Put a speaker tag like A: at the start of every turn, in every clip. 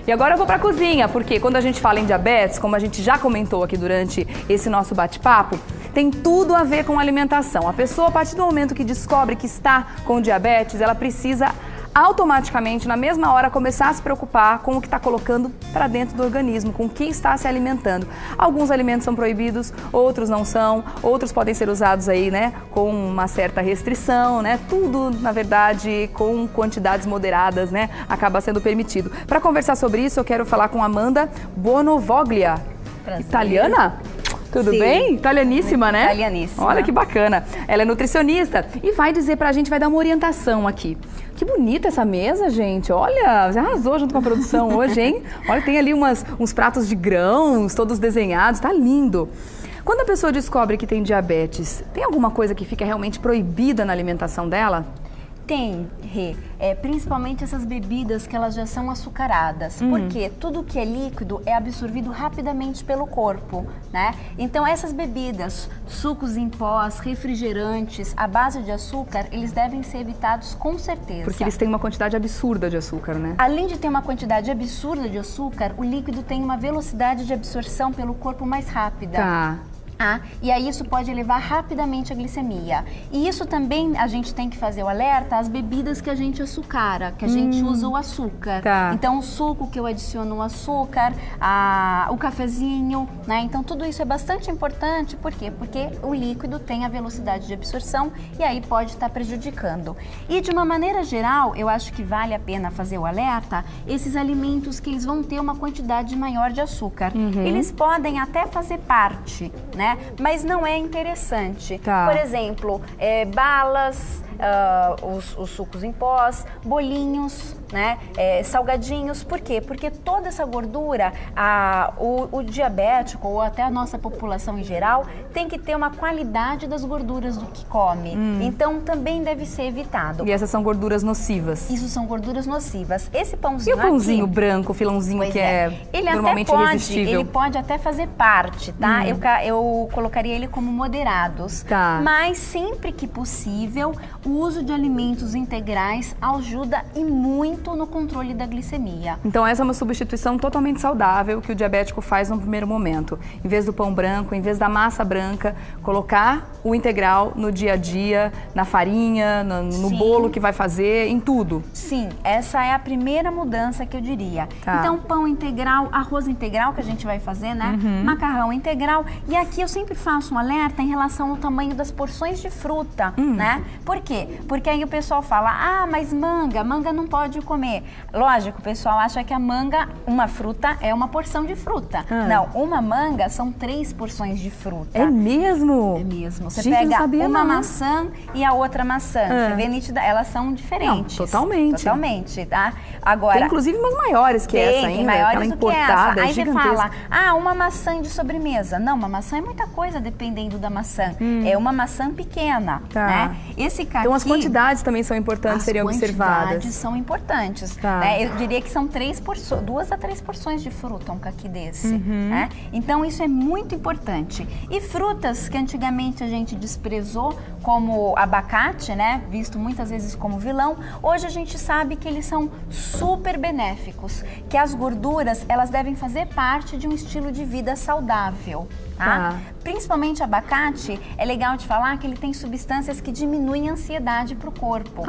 A: E agora eu vou pra cozinha, porque quando a gente fala em diabetes, como a gente já comentou aqui durante esse nosso bate-papo, tem tudo a ver com alimentação. A pessoa, a partir do momento que descobre que está com diabetes, ela precisa automaticamente, na mesma hora, começar a se preocupar com o que está colocando para dentro do organismo, com o que está se alimentando. Alguns alimentos são proibidos, outros não são, outros podem ser usados aí, né, com uma certa restrição, né, tudo, na verdade, com quantidades moderadas, né, acaba sendo permitido. Para conversar sobre isso, eu quero falar com Amanda Bonovoglia, italiana? Tudo
B: Sim.
A: bem? Italianíssima, né?
B: Italianíssima.
A: Olha que bacana. Ela é nutricionista e vai dizer pra gente, vai dar uma orientação aqui. Que bonita essa mesa, gente. Olha, você arrasou junto com a produção hoje, hein? Olha, tem ali uns pratos de grãos, todos desenhados, tá lindo. Quando a pessoa descobre que tem diabetes, tem alguma coisa que fica realmente proibida na alimentação dela?
B: Tem, Rê. Principalmente essas bebidas que elas já são açucaradas, porque tudo que é líquido é absorvido rapidamente pelo corpo, né? Então essas bebidas, sucos em pós, refrigerantes, à base de açúcar, eles devem ser evitados com certeza.
A: Porque eles têm uma quantidade absurda de açúcar, né?
B: Além de ter uma quantidade absurda de açúcar, o líquido tem uma velocidade de absorção pelo corpo mais rápida.
A: Tá.
B: E aí isso pode elevar rapidamente a glicemia. E isso também a gente tem que fazer o alerta às bebidas que a gente açucara, que a gente usa o açúcar.
A: Tá.
B: Então o suco que eu adiciono o açúcar, o cafezinho, né? Então tudo isso é bastante importante, por quê? Porque o líquido tem a velocidade de absorção e aí pode estar prejudicando. E de uma maneira geral, eu acho que vale a pena fazer o alerta, esses alimentos que eles vão ter uma quantidade maior de açúcar. Eles podem até fazer parte, né? Mas não é interessante.
A: Tá.
B: Por exemplo, balas, os sucos em pós, bolinhos, né? Salgadinhos. Por quê? Porque toda essa gordura, o diabético ou até a nossa população em geral tem que ter uma qualidade das gorduras do que come. Então também deve ser evitado.
A: E essas são gorduras nocivas.
B: Isso são gorduras nocivas. Esse pãozinho
A: E o pãozinho
B: aqui,
A: branco, o filãozinho
B: pois
A: que é
B: ele
A: normalmente
B: até pode,
A: irresistível?
B: ele pode até fazer parte, tá? Eu colocaria ele como moderados.
A: Tá.
B: Mas sempre que possível, o uso de alimentos integrais ajuda e muito no controle da glicemia.
A: Então essa é uma substituição totalmente saudável que o diabético faz no primeiro momento. Em vez do pão branco, em vez da massa branca, colocar o integral no dia a dia, na farinha, no bolo que vai fazer, em tudo.
B: Sim, essa é a primeira mudança que eu diria.
A: Tá.
B: Então, pão integral, arroz integral que a gente vai fazer, né? Macarrão integral. E aqui eu sempre faço um alerta em relação ao tamanho das porções de fruta, né? Por quê? Porque aí o pessoal fala, mas manga não pode comer. Lógico, o pessoal acha que a manga, uma fruta, é uma porção de fruta. Não, uma manga são 3 porções de fruta.
A: É mesmo?
B: É mesmo. Você
A: Gente, eu não
B: pega
A: sabia,
B: uma
A: não.
B: maçã e a outra maçã. Você vê nítida, elas são diferentes.
A: Não, totalmente.
B: Totalmente, tá? Agora,
A: Tem inclusive umas maiores que essa
B: tem
A: ainda,
B: maiores
A: aquela
B: do que essa.
A: importada,
B: Aí você
A: gigantesca.
B: fala, uma maçã de sobremesa. Não, uma maçã é muita coisa dependendo da maçã. É uma maçã pequena,
A: Tá.
B: né? Esse caqui...
A: Então as quantidades também são importantes, seriam observadas.
B: As quantidades são importantes.
A: Tá.
B: Né? Eu diria que são 2 a 3 porções de fruta, um caqui desse. Né? Então isso é muito importante. E frutas que antigamente a gente desprezou, como abacate, né? Visto muitas vezes como vilão, hoje a gente sabe que eles são super benéficos, que as gorduras, elas devem fazer parte de um estilo de vida saudável. Tá? Principalmente abacate, é legal de falar que ele tem substâncias que diminuem a ansiedade para o corpo.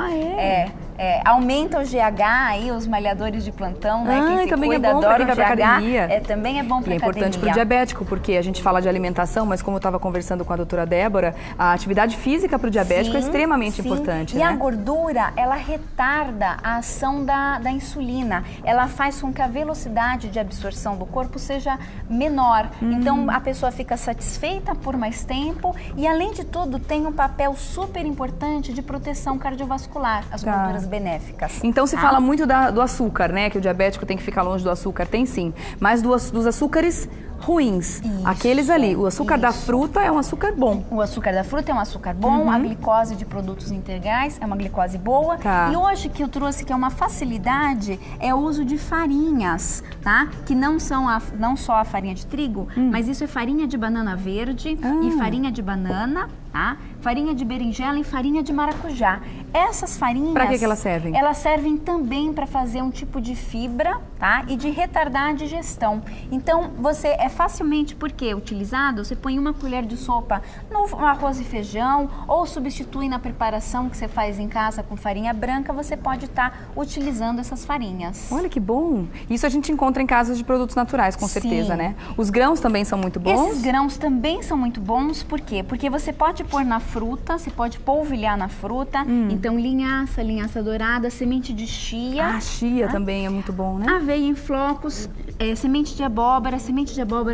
B: Aumenta o GH aí, os malhadores de plantão, né? Quem se
A: também
B: cuida,
A: é bom pra
B: adora
A: quem
B: o
A: vai pra
B: GH,
A: academia.
B: também é bom para
A: E é importante para o diabético, porque a gente fala de alimentação, mas como eu estava conversando com a doutora Débora, a atividade física para o diabético é extremamente importante.
B: E
A: né?
B: a gordura, ela retarda a ação da insulina. Ela faz com que a velocidade de absorção do corpo seja menor. Então, a pessoa fica satisfeita por mais tempo e, além de tudo, tem um papel super importante de proteção cardiovascular, as gorduras benéficas.
A: Então se fala muito do açúcar, né? Que o diabético tem que ficar longe do açúcar, tem sim. Mas dos açúcares ruins, aqueles ali. O açúcar da fruta é um açúcar bom.
B: O açúcar da fruta é um açúcar bom, a glicose de produtos integrais é uma glicose boa.
A: Tá.
B: E hoje que eu trouxe que é uma facilidade é o uso de farinhas, tá? Que não só a farinha de trigo, mas isso é farinha de banana verde e farinha de banana, tá? Farinha de berinjela e farinha de maracujá. Essas farinhas...
A: Para que elas servem?
B: Elas servem também para fazer um tipo de fibra, tá? E de retardar a digestão. Então, você é facilmente, porque utilizado, você põe uma colher de sopa no arroz e feijão, ou substitui na preparação que você faz em casa com farinha branca, você pode estar utilizando essas farinhas.
A: Olha que bom! Isso a gente encontra em casas de produtos naturais, com certeza, né? Os grãos também são muito bons?
B: Esses grãos também são muito bons, por quê? Porque você pode pôr na fruta, você pode polvilhar na fruta, então linhaça dourada, semente de chia.
A: Ah, chia também é muito bom, né?
B: Aveia em flocos, semente de abóbora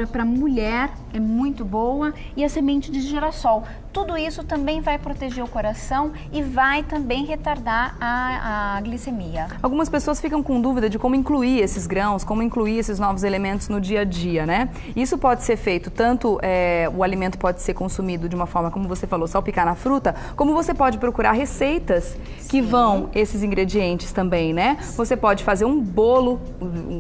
B: para mulher é muito boa e a semente de girassol. Tudo isso também vai proteger o coração e vai também retardar a glicemia.
A: Algumas pessoas ficam com dúvida de como incluir esses grãos, como incluir esses novos elementos no dia a dia, né? Isso pode ser feito, tanto o alimento pode ser consumido de uma forma, como você falou, salpicar na fruta, como você pode procurar receitas que vão esses ingredientes também, né? Você pode fazer um bolo,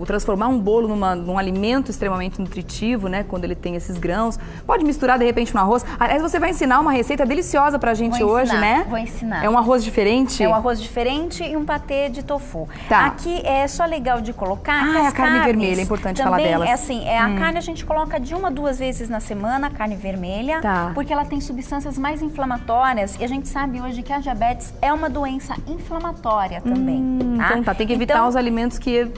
A: transformar um bolo num alimento extremamente nutritivo, né? Quando ele tem esses grãos. Pode misturar, de repente, no arroz. Aliás, você vai ensinar uma receita deliciosa pra gente hoje, né?
B: Vou ensinar.
A: É um arroz diferente?
B: É um arroz diferente e um patê de tofu.
A: Tá.
B: Aqui é só legal de colocar
A: é a carne vermelha, é importante falar delas.
B: É assim, a carne a gente coloca de 1 a 2 vezes na semana, carne vermelha, porque ela tem substâncias mais inflamatórias e a gente sabe hoje que a diabetes é uma doença inflamatória também.
A: Então tem que evitar os alimentos que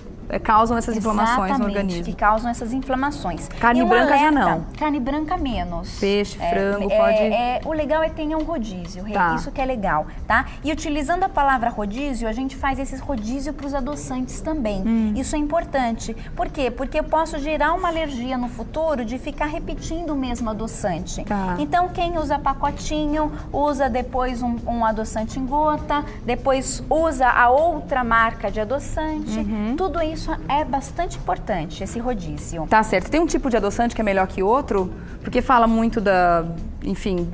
A: causam essas inflamações no organismo.
B: Que causam essas inflamações.
A: Carne branca já não.
B: Carne branca menos.
A: Peixe, frango, pode...
B: o legal é ter um rodízio, isso que é legal, tá? E utilizando a palavra rodízio, a gente faz esses rodízio para os adoçantes também. Isso é importante. Por quê? Porque eu posso gerar uma alergia no futuro de ficar repetindo o mesmo adoçante. Então, quem usa pacotinho, usa depois um adoçante em gota, depois usa a outra marca de adoçante. Tudo isso é bastante importante, esse rodízio.
A: Tá certo. Tem um tipo de adoçante que é melhor que outro? Porque fala muito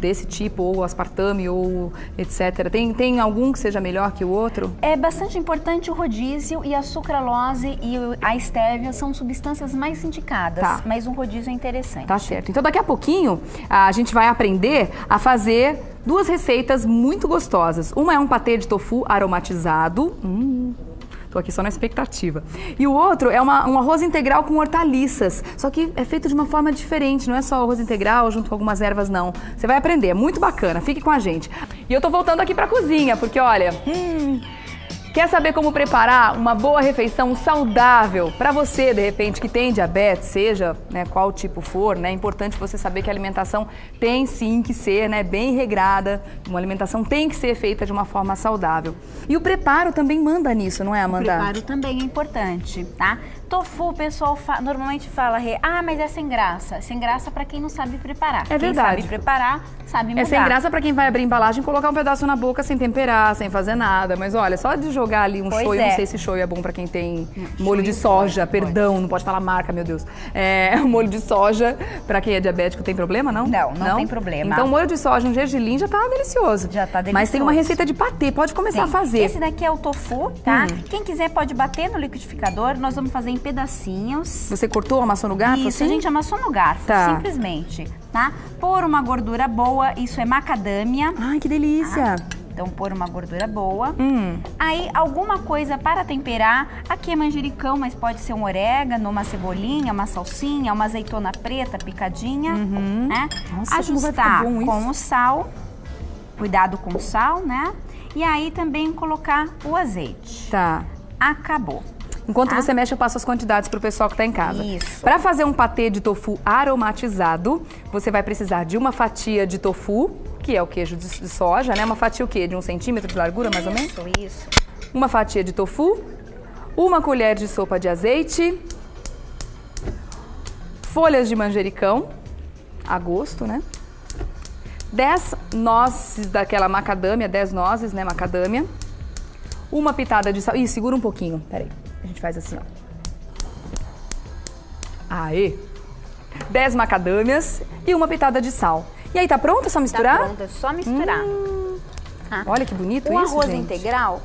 A: desse tipo, ou aspartame, ou etc. Tem algum que seja melhor que o outro? É
B: bastante importante o rodízio e a sucralose e a estévia são substâncias mais indicadas, mas um rodízio é interessante.
A: Tá certo. Então daqui a pouquinho a gente vai aprender a fazer 2 receitas muito gostosas. Uma é um patê de tofu aromatizado. Tô aqui só na expectativa. E o outro é um arroz integral com hortaliças. Só que é feito de uma forma diferente, não é só arroz integral junto com algumas ervas, não. Você vai aprender, é muito bacana, fique com a gente. E eu tô voltando aqui pra cozinha, porque olha... Quer saber como preparar uma boa refeição saudável para você, de repente, que tem diabetes, seja qual tipo for, né? É importante você saber que a alimentação tem sim que ser bem regrada, uma alimentação tem que ser feita de uma forma saudável. E o preparo também manda nisso, não é, Amanda?
B: O preparo também é importante, tá? Tofu, o pessoal normalmente fala, mas é sem graça. Sem graça para quem não sabe preparar.
A: É verdade.
B: Quem sabe preparar, sabe mudar.
A: É sem graça para quem vai abrir a embalagem e colocar um pedaço na boca sem temperar, sem fazer nada. Mas olha, só de jogar ali um shoyu, não sei se shoyu é bom para quem tem molho de soja, perdão, não pode falar marca, meu Deus. Molho de soja, para quem é diabético, tem problema, não?
B: Não tem problema.
A: Então, molho de soja, um gergelim já tá delicioso.
B: Já tá delicioso.
A: Mas tem uma receita de patê, pode começar a fazer.
B: Esse daqui é o tofu, tá? Quem quiser pode bater no liquidificador, nós vamos fazer em pedacinhos.
A: Você cortou, amassou no garfo?
B: Isso,
A: assim?
B: a gente amassou no garfo, simplesmente, tá? Pôr uma gordura boa, isso é macadâmia.
A: Ai, que delícia!
B: Então, pôr uma gordura boa. Aí, alguma coisa para temperar. Aqui é manjericão, mas pode ser um orégano, uma cebolinha, uma salsinha, uma azeitona preta picadinha, né?
A: Nossa,
B: ajustar com o sal. Cuidado com o sal, né? E aí, também colocar o azeite.
A: Tá.
B: Acabou.
A: Enquanto você mexe, eu passo as quantidades para o pessoal que está em casa.
B: Isso.
A: Para fazer um patê de tofu aromatizado, você vai precisar de uma fatia de tofu, que é o queijo de soja, né? Uma fatia o quê? De 1 centímetro de largura, mais ou menos?
B: Isso.
A: Uma fatia de tofu, uma colher de sopa de azeite, folhas de manjericão, a gosto, né? 10 nozes daquela macadâmia, 10 nozes, né, macadâmia. Uma pitada de sal. Ih, segura um pouquinho, peraí. A gente faz assim, ó. Aê! 10 macadâmias e uma pitada de sal. E aí, tá pronto? É só misturar?
B: Tá pronto, é só misturar.
A: Olha que bonito isso,
B: gente. O arroz
A: gente.
B: integral,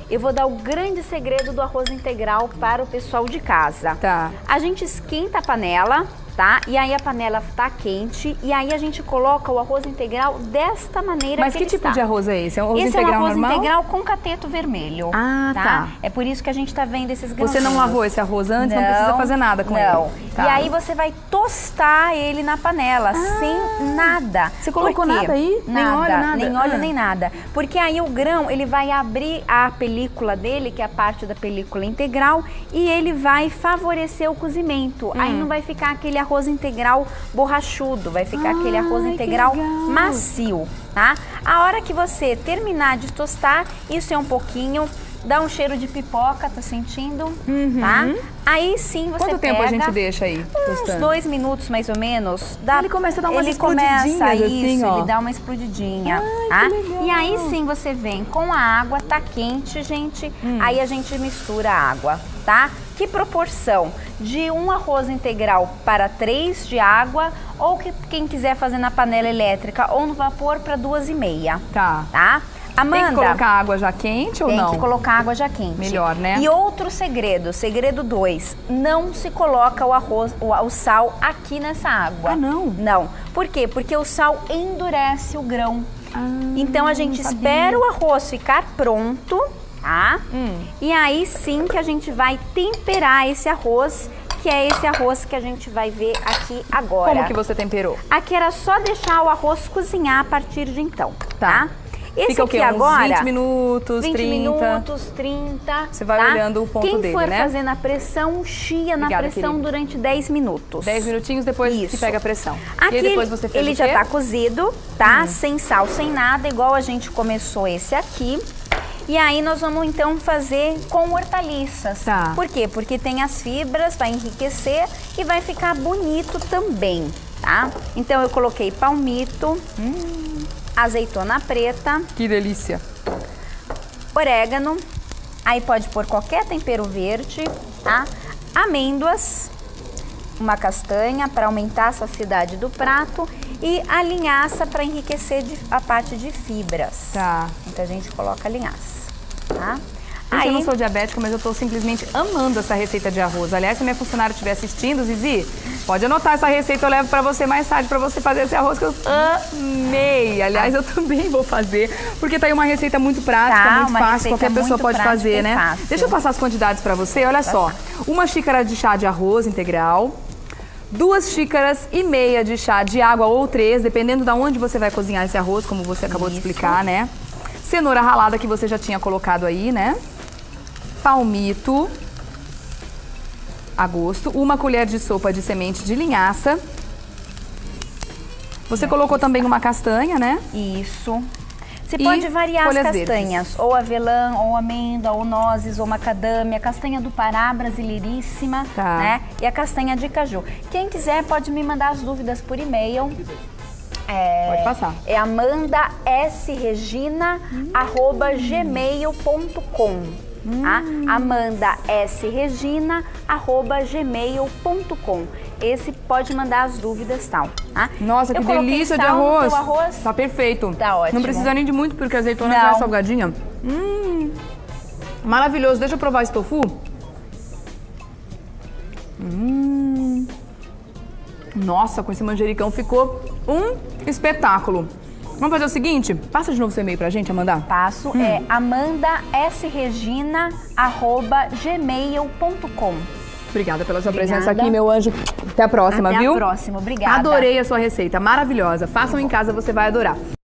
B: eu vou dar o grande segredo do arroz integral para o pessoal de casa.
A: Tá.
B: A gente esquenta a panela, tá? E aí a panela tá quente e aí a gente coloca o arroz integral desta maneira.
A: Mas que tipo de arroz é esse? É um arroz
B: esse
A: integral
B: é um arroz
A: normal?
B: integral com cateto vermelho.
A: Ah, tá.
B: É por isso que a gente tá vendo esses grãozinhos.
A: Você não lavou esse arroz antes? Não precisa fazer nada com ele?
B: Não.
A: Tá.
B: E aí você vai tostar ele na panela, sem nada.
A: Você colocou nada aí?
B: Nada,
A: Nem óleo, nada?
B: Nem óleo, nem nada. Porque aí o grão, ele vai abrir a película dele, que é a parte da película integral, e ele vai favorecer o cozimento. Aí não vai ficar aquele arroz integral borrachudo, vai ficar aquele arroz integral macio, tá? A hora que você terminar de tostar, isso é um pouquinho, dá um cheiro de pipoca, tá sentindo? Tá? Aí sim você
A: Quanto tempo a gente deixa aí tostando?
B: Uns 2 minutos mais ou menos.
A: Ele começa a dar umas
B: explodidinhas
A: assim, ó.
B: Ele dá uma explodidinha.
A: Ai,
B: tá?
A: que legal.
B: E aí sim você vem com a água, tá quente, gente. Aí a gente mistura a água, tá? Que proporção? De um arroz integral para 3 de água, ou que quem quiser fazer na panela elétrica ou no vapor para 2,5. Tá? Amanda,
A: tem que colocar água já quente ou não?
B: Tem que colocar água já quente.
A: Melhor, né?
B: E outro segredo, segredo 2, não se coloca o arroz, o sal aqui nessa água.
A: Ah, não?
B: Não. Por quê? Porque o sal endurece o grão. Então a gente espera o arroz ficar pronto, tá? E aí sim que a gente vai temperar esse arroz, que é esse arroz que a gente vai ver aqui agora.
A: Como que você temperou?
B: Aqui era só deixar o arroz cozinhar a partir de então, tá? Esse
A: fica o quê?
B: aqui agora,
A: uns 20 minutos,
B: 20
A: 30?
B: minutos, 30.
A: Você vai olhando o ponto dele, né?
B: Quem for fazer na pressão, chia na pressão, querido, durante 10 minutos.
A: 10 minutinhos depois que pega a pressão.
B: Aqui
A: e aí depois você fez
B: ele já tá cozido, tá? Sem sal, sem nada, igual a gente começou esse aqui. E aí nós vamos então fazer com hortaliças.
A: Tá.
B: Por quê? Porque tem as fibras, vai enriquecer e vai ficar bonito também, tá? Então eu coloquei palmito, azeitona preta.
A: Que delícia.
B: Orégano. Aí pode pôr qualquer tempero verde, tá? Amêndoas. Uma castanha para aumentar a saciedade do prato. E a linhaça para enriquecer a parte de fibras.
A: Tá.
B: Então a gente coloca a linhaça, tá?
A: Eu não sou diabética, mas eu tô simplesmente amando essa receita de arroz. Aliás, se a minha funcionária estiver assistindo, Zizi, pode anotar essa receita, eu levo pra você mais tarde pra você fazer esse arroz que eu amei. Aliás, eu também vou fazer, porque tá aí uma receita muito prática, muito fácil, qualquer pessoa pode fazer, né?
B: Fácil.
A: Deixa eu passar as quantidades pra você, olha só. 1 xícara de chá de arroz integral, 2 xícaras e meia de chá de água ou 3, dependendo de onde você vai cozinhar esse arroz, como você acabou de explicar, né? Cenoura ralada que você já tinha colocado aí, né? Palmito, a gosto, 1 colher de sopa de semente de linhaça. Você colocou também uma castanha, né?
B: Isso. Você pode variar as castanhas, verdes, ou avelã, ou amêndoa, ou nozes, ou macadâmia, castanha do Pará, brasileiríssima, né? E a castanha de caju. Quem quiser pode me mandar as dúvidas por e-mail.
A: Pode passar.
B: É amandasregina@gmail.com. amandasregina@gmail.com. Esse pode mandar as dúvidas, tal.
A: Nossa, que delícia de arroz. Tá perfeito.
B: Tá ótimo.
A: Não precisa nem de muito, porque a azeitona já é salgadinha. Maravilhoso. Deixa eu provar esse tofu. Nossa, com esse manjericão ficou um espetáculo. Vamos fazer o seguinte, passa de novo seu e-mail pra gente, Amanda.
B: Passo, é amandasregina@gmail.com.
A: Obrigada pela sua presença aqui, meu anjo. Até a próxima, viu?
B: Até a próxima, obrigada.
A: Adorei a sua receita, maravilhosa. Façam em casa, você vai adorar.